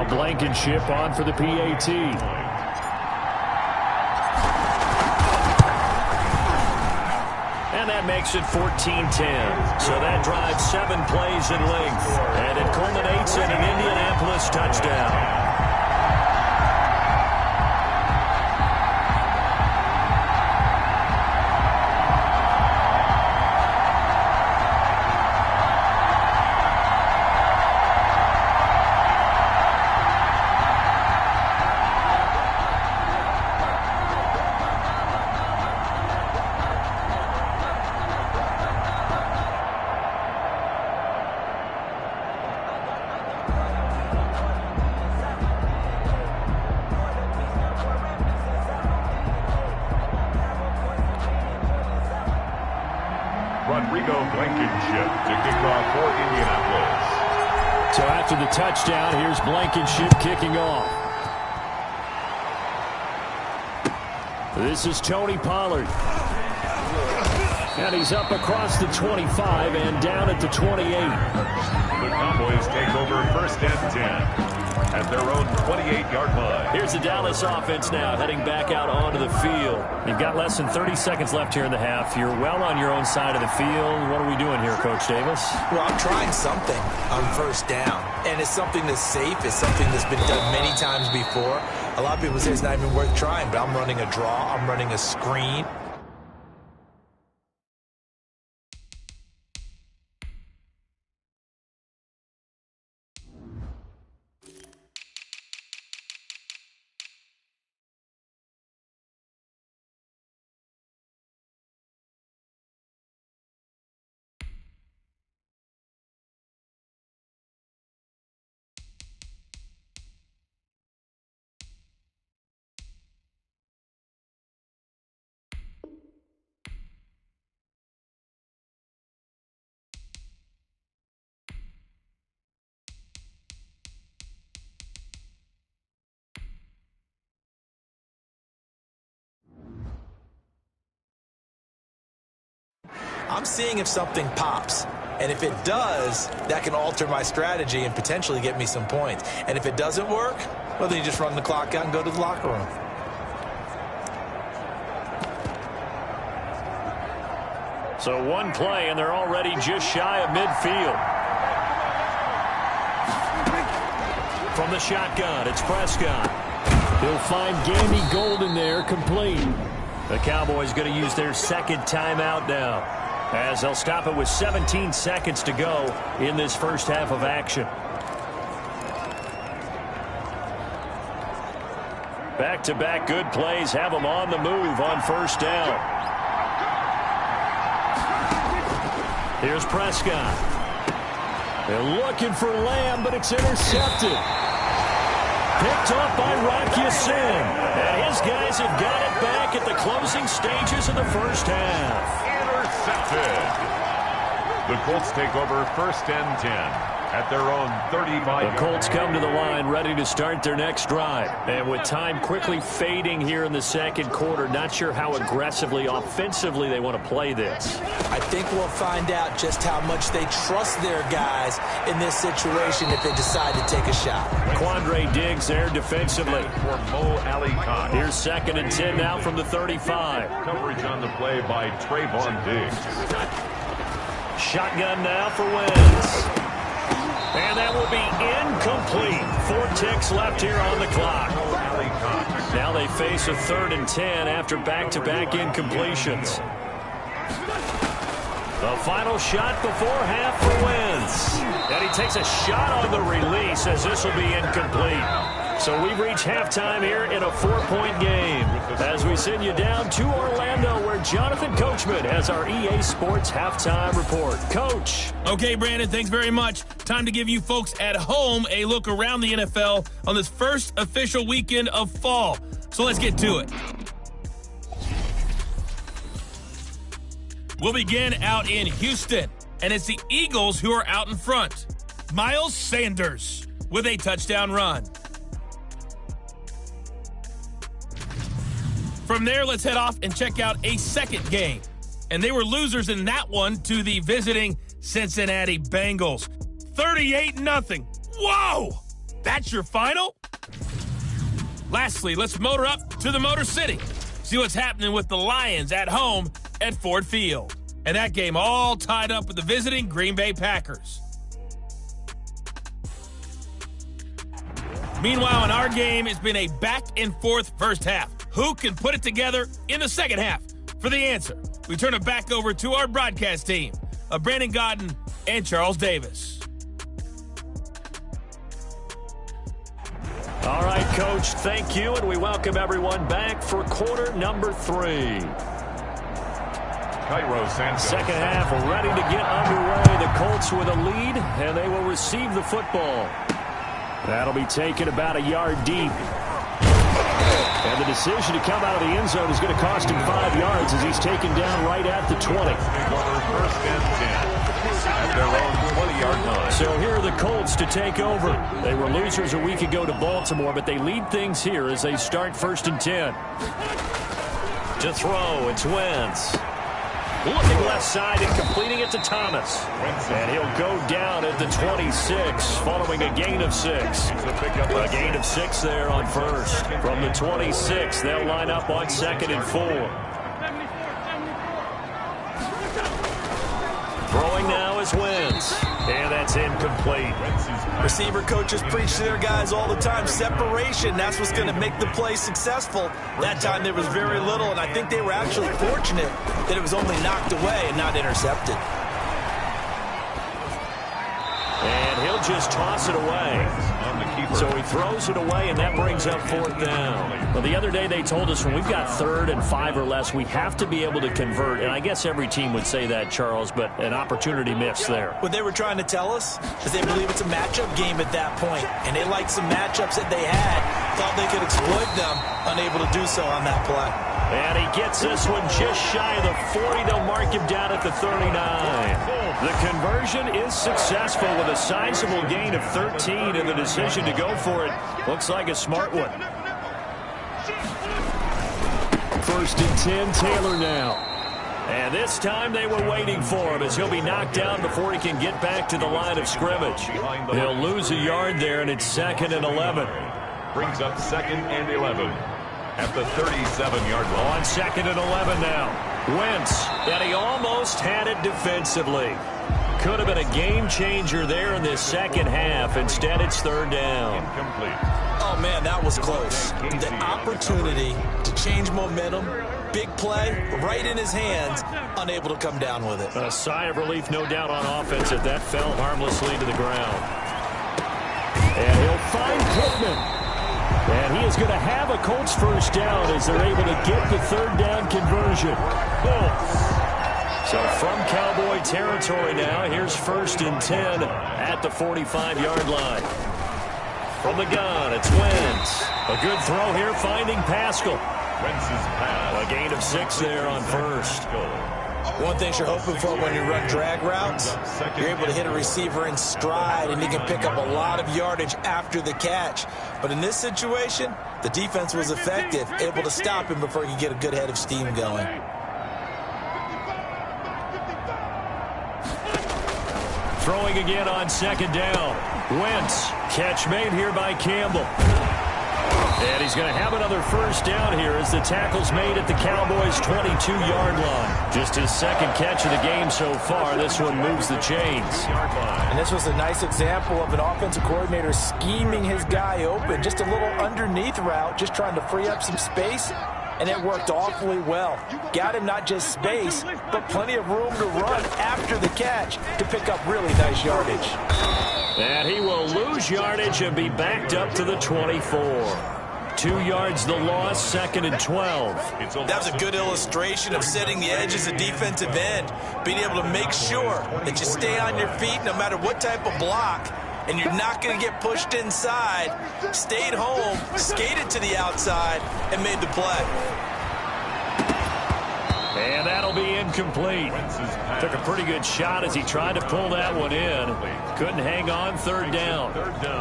Blankenship on for the PAT. And that makes it 14-10. So that drives 7 plays in length. And it culminates in an Indianapolis touchdown. Blankenship to kick off for Indianapolis. So after the touchdown, here's Blankenship kicking off. This is Tony Pollard. And he's up across the 25 and down at the 28. The Cowboys take over first and 10 at their own 28-yard line. Here's the Dallas offense now heading back out onto the field. You've got less than 30 seconds left here in the half. You're well on your own side of the field. What are we doing here, Coach Davis? Well, I'm trying something on first down. And it's something that's safe. It's something that's been done many times before. A lot of people say it's not even worth trying, but I'm running a draw. I'm running a screen. I'm seeing if something pops. And if it does, that can alter my strategy and potentially get me some points. And if it doesn't work, well, then you just run the clock out and go to the locker room. So one play, and they're already just shy of midfield. From the shotgun, it's Prescott. He'll find Gandy Golden there, complete. The Cowboys going to use their second timeout now, as they'll stop it with 17 seconds to go in this first half of action. Back-to-back good plays have them on the move on first down. Here's Prescott. They're looking for Lamb, but it's intercepted. Picked off by Rock Ya-Sin. And his guys have got it back at the closing stages of the first half. Intercepted. The Colts take over first and 10 at their own 35. The Colts come to the line ready to start their next drive. And with time quickly fading here in the second quarter, not sure how aggressively, offensively they want to play this. I think we'll find out just how much they trust their guys in this situation if they decide to take a shot. Quandre Diggs there defensively. For Mo Alley Cox. Here's second and 10 now from the 35. Coverage on the play by Trayvon Diggs. Shotgun now for Wentz. And that will be incomplete. 4 ticks left here on the clock. Now they face a 3rd and 10 after back-to-back incompletions. The final shot before half for Wentz. And he takes a shot on the release as this will be incomplete. So we've reached halftime here in a 4-point game as we send you down to Orlando where Jonathan Coachman has our EA Sports halftime report. Coach. Okay, Brandon, thanks very much. Time to give you folks at home a look around the NFL on this first official weekend of fall. So let's get to it. We'll begin out in Houston, and it's the Eagles who are out in front. Miles Sanders with a touchdown run. From there, let's head off and check out a second game. And they were losers in that one to the visiting Cincinnati Bengals. 38-0. Whoa! That's your final? Lastly, let's motor up to the Motor City. See what's happening with the Lions at home at Ford Field. And that game all tied up with the visiting Green Bay Packers. Meanwhile, in our game, it's been a back-and-forth first half. Who can put it together in the second half? For the answer, we turn it back over to our broadcast team of Brandon Godden and Charles Davis. All right, Coach, thank you, and we welcome everyone back for quarter number 3. Cairo Santos. Second half ready to get underway. The Colts with a lead, and they will receive the football. That'll be taken about a yard deep. And the decision to come out of the end zone is going to cost him 5 yards as he's taken down right at the 20. First and 10 at their own 20-yard line. So here are the Colts to take over. They were losers a week ago to Baltimore, but they lead things here as they start first and 10. To throw, it's Wentz. Looking left side and completing it to Thomas. And he'll go down at the 26 following a gain of 6. A gain of 6 there on first. From the 26, they'll line up on 2nd and 4. Throwing now is Wentz. And that's incomplete. Receiver coaches preach to their guys all the time. Separation, that's what's going to make the play successful. That time there was very little, and I think they were actually fortunate that it was only knocked away and not intercepted. And he'll just toss it away. So he throws it away, and that brings up 4th down. Well, the other day they told us when we've got 3rd and 5 or less, we have to be able to convert. And I guess every team would say that, Charles, but an opportunity missed there. What they were trying to tell us is they believe it's a matchup game at that point, and they liked some matchups that they had, thought they could exploit them, unable to do so on that play. And he gets this one just shy of the 40. They'll mark him down at the 39. The conversion is successful with a sizable gain of 13, and the decision to go for it looks like a smart one. First and 10, Taylor now. And this time they were waiting for him as he'll be knocked down before he can get back to the line of scrimmage. He'll lose a yard there, and it's 2nd and 11. Brings up 2nd and 11. At the 37-yard line. On 2nd and 11 now. Wentz, and he almost had it defensively. Could have been a game changer there in this second half. Instead, it's 3rd down. Incomplete. Oh, man, that was close. The opportunity to change momentum, big play, right in his hands, unable to come down with it. A sigh of relief, no doubt, on offense if that fell harmlessly to the ground. And he'll find Pittman. And he is going to have a Colts first down as they're able to get the 3rd down conversion. So from Cowboy territory now, here's 1st and 10 at the 45-yard line. From the gun, it's Wentz. A good throw here, finding Pascal. Wentz's pass. A gain of 6 there on first. One thing you're hoping for when you run drag routes, you're able to hit a receiver in stride, and he can pick up a lot of yardage after the catch. But in this situation, the defense was effective, able to stop him before he could get a good head of steam going. Throwing again on 2nd down. Wentz, catch made here by Campbell. And he's going to have another first down here as the tackle's made at the Cowboys' 22-yard line. Just his 2nd catch of the game so far. This one moves the chains. And this was a nice example of an offensive coordinator scheming his guy open. Just a little underneath route, just trying to free up some space. And it worked awfully well. Got him not just space, but plenty of room to run after the catch to pick up really nice yardage. And he will lose yardage and be backed up to the 24. 2 yards the loss, 2nd and 12. That was a good illustration of setting the edge as a defensive end, being able to make sure that you stay on your feet no matter what type of block, and you're not going to get pushed inside. Stayed home, skated to the outside, and made the play. And that'll be incomplete. Took a pretty good shot as he tried to pull that one in. Couldn't hang on, 3rd down.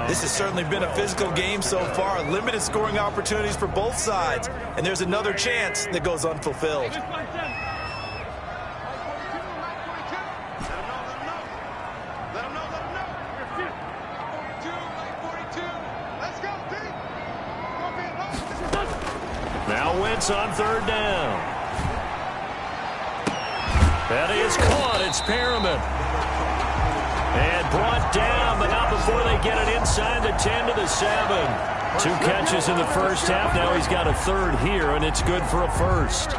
This has certainly been a physical game so far. Limited scoring opportunities for both sides. And there's another chance that goes unfulfilled. Wentz on third down. That is caught. It's Perriman. And brought down, but not before they get it inside the 10 to the 7. 2 catches in the first half. Now he's got a third here, and it's good for a first.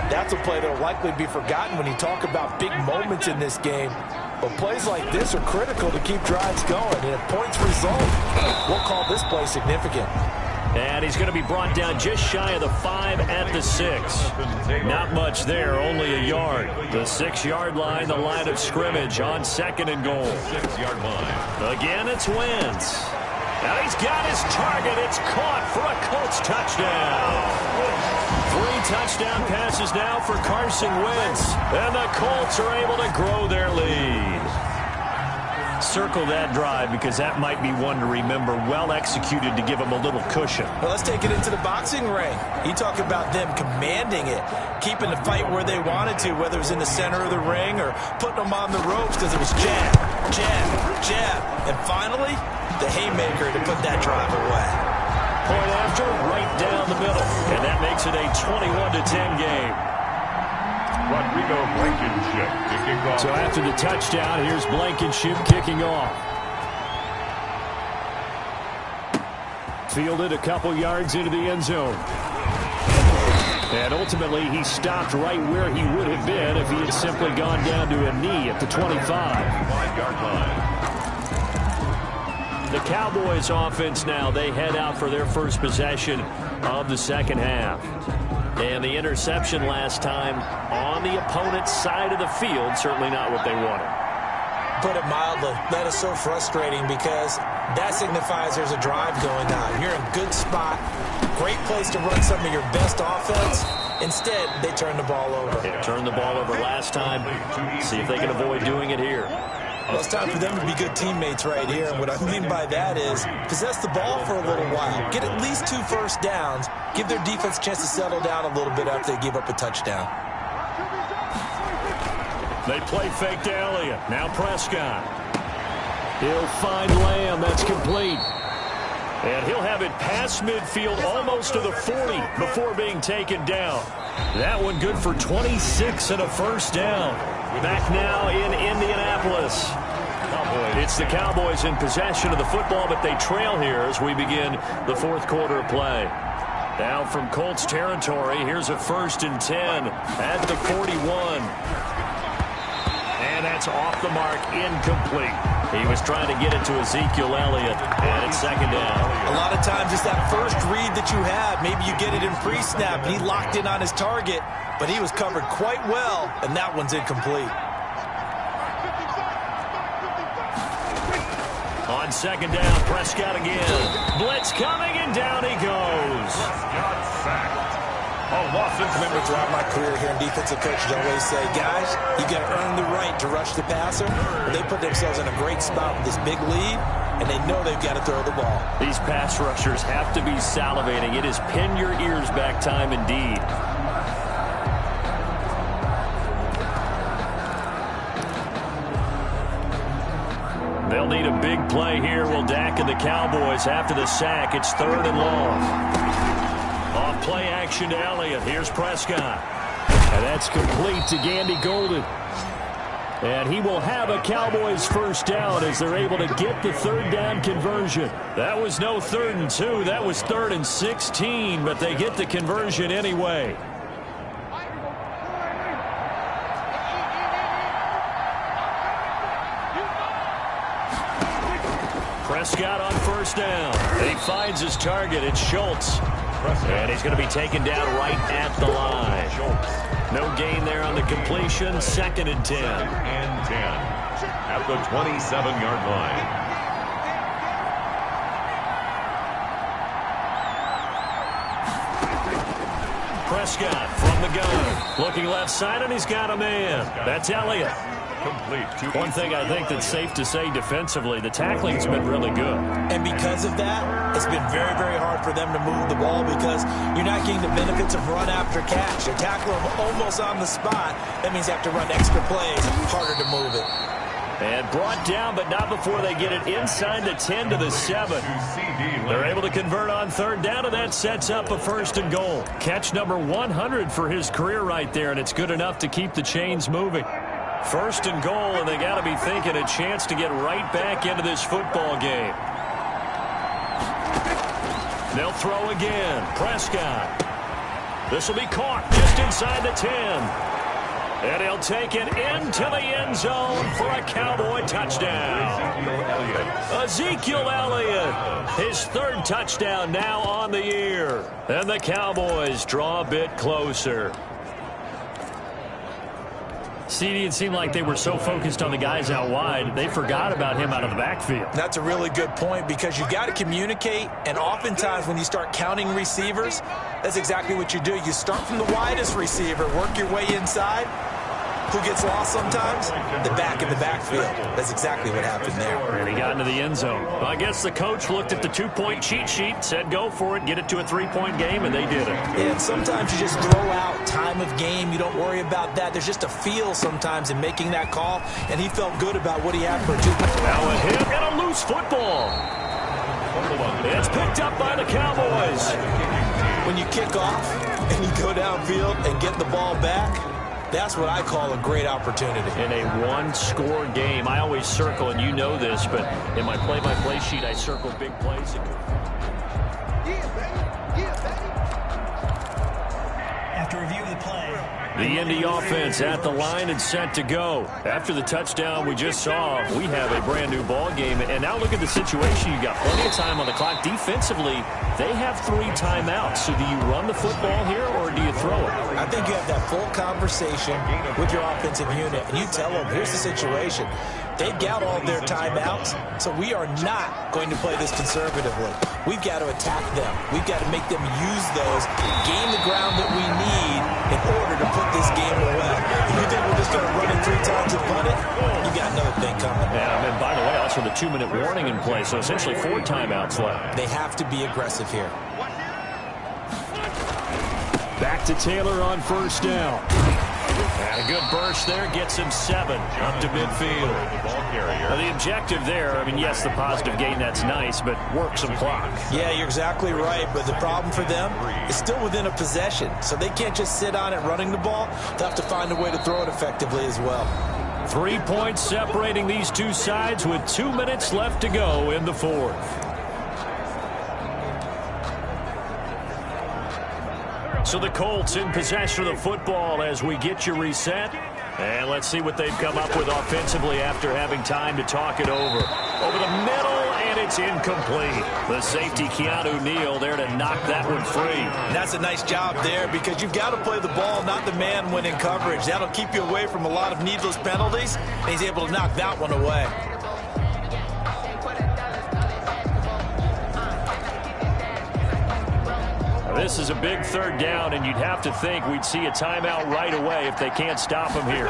That's a play that will likely be forgotten when you talk about big moments in this game. But plays like this are critical to keep drives going. And if points result, we'll call this play significant. And he's going to be brought down just shy of the 5 at the 6. Not much there, only a yard. The 6-yard line, the line of scrimmage on 2nd and goal. 6-yard line. Again, it's Wentz. Now he's got his target. It's caught for a Colts touchdown. 3 touchdown passes now for Carson Wentz. And the Colts are able to grow their lead. Circle that drive because that might be one to remember. Well executed to give them a little cushion. Well, let's take it into the boxing ring. You talk about them commanding it, keeping the fight where they wanted to, whether it was in the center of the ring or putting them on the ropes because it was jab, jab, jab. And finally, the haymaker to put that drive away. Point after, right down the middle. And that makes it a 21-10 game. Rodrigo Blankenship to kick off. So after the touchdown, here's Blankenship kicking off. Fielded a couple yards into the end zone. And ultimately, he stopped right where he would have been if he had simply gone down to a knee at the 25. 5-yard line. The Cowboys offense now, they head out for their first possession of the second half. And the interception last time on the opponent's side of the field, certainly not what they wanted. Put it mildly, that is so frustrating because that signifies there's a drive going on. You're in a good spot, great place to run some of your best offense. Instead, they turn the ball over. Yeah, turned the ball over last time. See if they can avoid doing it here. Well, it's time for them to be good teammates right here. And what I mean by that is possess the ball for a little while. Get at least 2 first downs. Give their defense a chance to settle down a little bit after they give up a touchdown. They play fake to Elliott. Now Prescott. He'll find Lamb. That's complete. And he'll have it past midfield almost to the 40 before being taken down. That one good for 26 and a first down. Back now in Indianapolis. It's the Cowboys in possession of the football, but they trail here as we begin the fourth quarter of play. Now from Colts territory, here's a 1st and 10 at the 41. And that's off the mark, incomplete. He was trying to get it to Ezekiel Elliott, and it's 2nd down. A lot of times it's that first read that you have. Maybe you get it in pre-snap, and he locked in on his target, but he was covered quite well, and that one's incomplete. On 2nd down, Prescott again. Blitz coming, and down he goes. Prescott sacked. A loss in Remember, throughout my career here in defensive coaches always say, guys, you got to earn the right to rush the passer. Well, they put themselves in a great spot with this big lead, and they know they've got to throw the ball. These pass rushers have to be salivating. It is pin your ears back time indeed. They'll need a big play here. Will Dak and the Cowboys after the sack. It's 3rd and long. Off play action to Elliott. Here's Prescott. And that's complete to Gandy Golden. And he will have a Cowboys first down as they're able to get the 3rd down conversion. That was no 3rd and 2. That was 3rd and 16, but they get the conversion anyway. Prescott on 1st down. And he finds his target. It's Schultz. And he's going to be taken down right at the line. No gain there on the completion. 2nd and 10. 2nd and 10 at the 27-yard line. Prescott from the gun. Looking left side, and he's got a man. That's Elliott. Complete. One thing I think that's safe to say defensively, the tackling's been really good. And because of that, it's been very, very hard for them to move the ball because you're not getting the benefits of run after catch. You're tackling them almost on the spot. That means you have to run extra plays, harder to move it. And brought down, but not before they get it inside the 10 to the 7. They're able to convert on third down, and that sets up a 1st and goal. Catch number 100 for his career right there, and it's good enough to keep the chains moving. 1st and goal, and they got to be thinking a chance to get right back into this football game. They'll throw again. Prescott. This will be caught just inside the 10. And he'll take it into the end zone for a Cowboy touchdown. Ezekiel Elliott, his 3rd touchdown now on the year. And the Cowboys draw a bit closer. CD, it seemed like they were so focused on the guys out wide, they forgot about him out of the backfield. That's a really good point because you've got to communicate, and oftentimes when you start counting receivers, that's exactly what you do. You start from the widest receiver, work your way inside. Who gets lost sometimes? The back in the backfield. That's exactly what happened there. And he got into the end zone. Well, I guess the coach looked at the 2-point cheat sheet, said go for it, get it to a 3-point game, and they did it. Yeah, and sometimes you just throw out time of game. You don't worry about that. There's just a feel sometimes in making that call, and he felt good about what he had for a 2-point. Now a hit and a loose football. It's picked up by the Cowboys. When you kick off and you go downfield and get the ball back, that's what I call a great opportunity. In a one-score game, I always circle, and you know this, but in my play-by-play sheet, I circle big plays. After review of the play, the Indy offense at the line and set to go. After the touchdown we just saw, we have a brand-new ball game. And now look at the situation. You've got plenty of time on the clock. Defensively, they have 3 timeouts. So do you run the football here or do you throw it? I think you have that full conversation with your offensive unit, and you tell them, here's the situation. They've got all their timeouts, so we are not going to play this conservatively. We've got to attack them. We've got to make them use those, gain the ground that we need in order to put this game away. If you think we're just going to run it 3 times and punt it, you got another thing coming. Yeah, and by the way, also the 2-minute warning in play, so essentially 4 timeouts left. They have to be aggressive here. Back to Taylor on 1st down. And a good burst there gets him 7 up to midfield. The objective there, I mean, yes, the positive gain, that's nice, but work some clock. Yeah, you're exactly right, but the problem for them is still within a possession, so they can't just sit on it running the ball. They'll have to find a way to throw it effectively as well. 3 points separating these two sides with 2 minutes left to go in the 4th. So the Colts in possession of the football as we get you reset. And let's see what they've come up with offensively after having time to talk it over. Over the middle, and it's incomplete. The safety, Keanu Neal, there to knock that one free. And that's a nice job there because you've got to play the ball, not the man when in coverage. That'll keep you away from a lot of needless penalties, and he's able to knock that one away. This is a big 3rd down, and you'd have to think we'd see a timeout right away if they can't stop him here.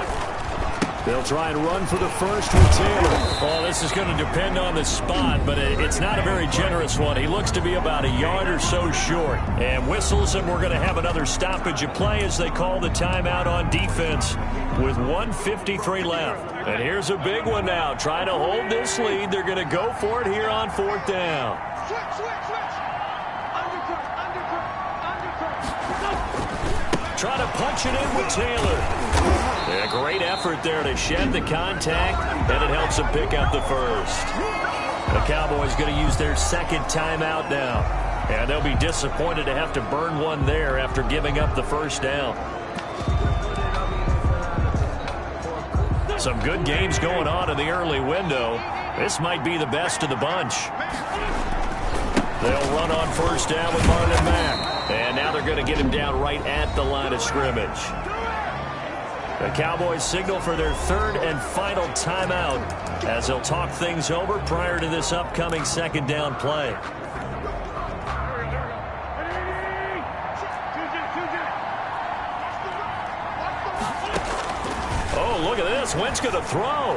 They'll try and run for the first with Taylor. Well, this is going to depend on the spot, but it's not a very generous one. He looks to be about a yard or so short. And whistles, and we're going to have another stoppage of play as they call the timeout on defense with 1:53 left. And here's a big one now. Trying to hold this lead. They're going to go for it here on 4th down. Trying to punch it in with Taylor. Yeah, great effort there to shed the contact, and it helps them pick up the first. The Cowboys going to use their 2nd timeout now, and they'll be disappointed to have to burn one there after giving up the 1st down. Some good games going on in the early window. This might be the best of the bunch. They'll run on 1st down with Marlon Mack. And now they're going to get him down right at the line of scrimmage. The Cowboys signal for their 3rd and final timeout as they'll talk things over prior to this upcoming 2nd down play. Oh, look at this. Wentz going to throw.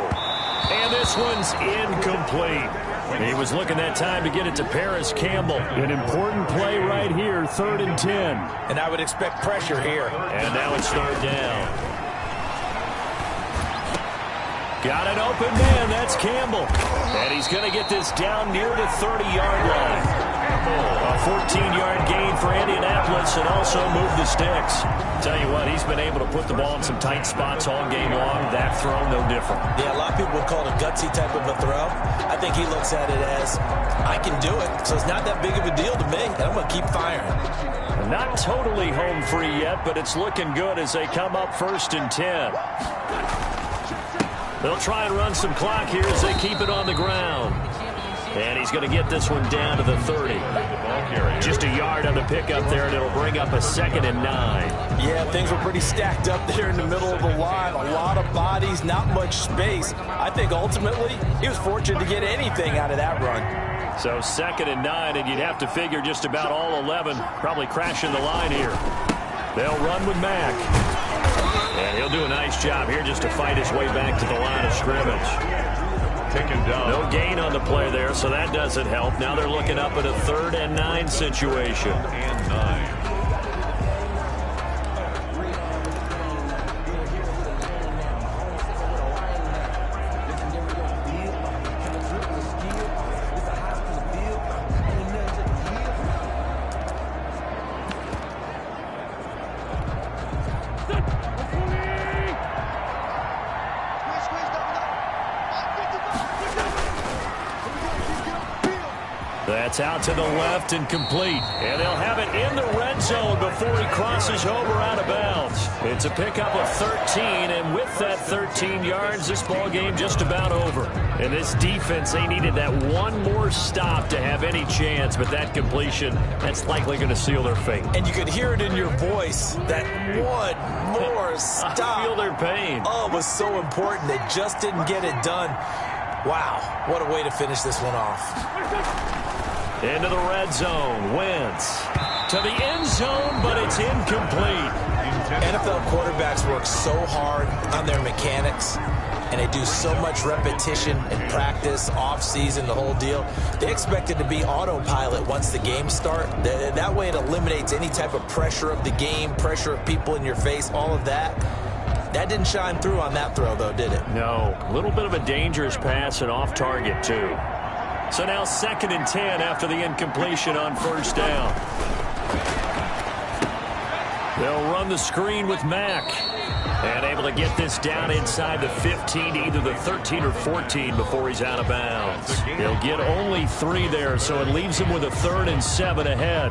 And this one's incomplete. He was looking that time to get it to Paris Campbell. An important play right here, 3rd and 10. And I would expect pressure here. And now it's 3rd down. Got an open man. That's Campbell. And he's going to get this down near the 30-yard line. A 14-yard gain for Indianapolis and also move the sticks. Tell you what, he's been able to put the ball in some tight spots all game long. That throw, no different. Yeah, a lot of people would call it a gutsy type of a throw. I think he looks at it as, I can do it, so it's not that big of a deal to me, and I'm going to keep firing. Not totally home free yet, but it's looking good as they come up 1st and 10. They'll try and run some clock here as they keep it on the ground. And he's going to get this one down to the 30. Just a yard on the pickup there, and it'll bring up a 2nd and 9. Yeah, things were pretty stacked up there in the middle of the line. A lot of bodies, not much space. I think ultimately he was fortunate to get anything out of that run. So 2nd and 9, and you'd have to figure just about all 11 probably crashing the line here. They'll run with Mack. And he'll do a nice job here just to fight his way back to the line of scrimmage. Taken down. No gain on the play there, so that doesn't help. Now they're looking up at a 3rd and 9 situation. 3rd and 9. That's out to the left and complete. And they'll have it in the red zone before he crosses over out of bounds. It's a pickup of 13, and with that 13 yards, this ball game just about over. And this defense, they needed that one more stop to have any chance, but that completion, that's likely going to seal their fate. And you could hear it in your voice, that one more stop. I feel their pain. Oh, it was so important. They just didn't get it done. Wow, what a way to finish this one off. Into the red zone. Wentz to the end zone, but it's incomplete. NFL quarterbacks work so hard on their mechanics, and they do so much repetition and practice, off-season, the whole deal. They expect it to be autopilot once the games start. That way it eliminates any type of pressure of the game, pressure of people in your face, all of that. That didn't shine through on that throw, though, did it? No. A little bit of a dangerous pass and off target, too. So now 2nd and 10 after the incompletion on 1st down. They'll run the screen with Mack. And able to get this down inside the 15 to either the 13 or 14 before he's out of bounds. He'll get only 3 there, so it leaves him with a 3rd and 7 ahead.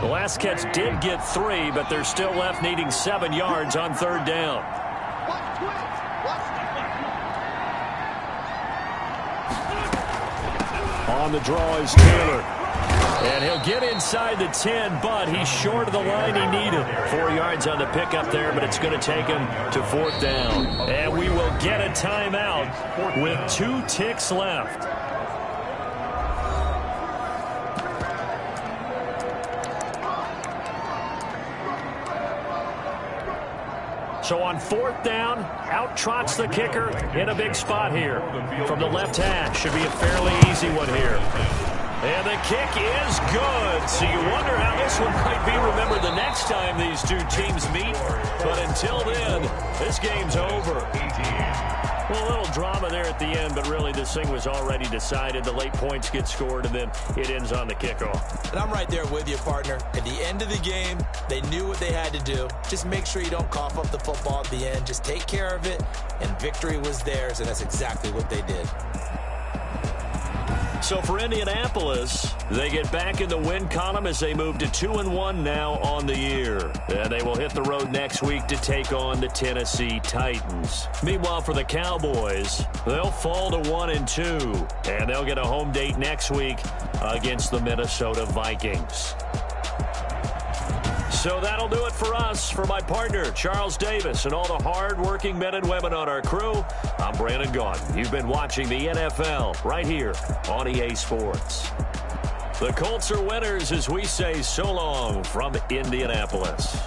The last catch did get 3, but they're still left needing 7 yards on 3rd down. On the draw is Taylor. And he'll get inside the 10, but he's short of the line he needed. 4 yards on the pickup there, but it's going to take him to 4th down. And we will get a timeout with 2 ticks left. So on 4th down, out trots the kicker in a big spot here. From the left hash, should be a fairly easy one here. And the kick is good. So you wonder how this one might be remembered the next time these two teams meet. But until then, this game's over. Well, a little drama there at the end, but really this thing was already decided. The late points get scored, and then it ends on the kickoff. And I'm right there with you, partner. At the end of the game, they knew what they had to do. Just make sure you don't cough up the football at the end. Just take care of it, and victory was theirs, and that's exactly what they did. So for Indianapolis, they get back in the win column as they move to 2-1 now on the year. And they will hit the road next week to take on the Tennessee Titans. Meanwhile, for the Cowboys, they'll fall to 1-2. And they'll get a home date next week against the Minnesota Vikings. So that'll do it for us. For my partner, Charles Davis, and all the hard-working men and women on our crew, I'm Brandon Gaudin. You've been watching the NFL right here on EA Sports. The Colts are winners as we say so long from Indianapolis.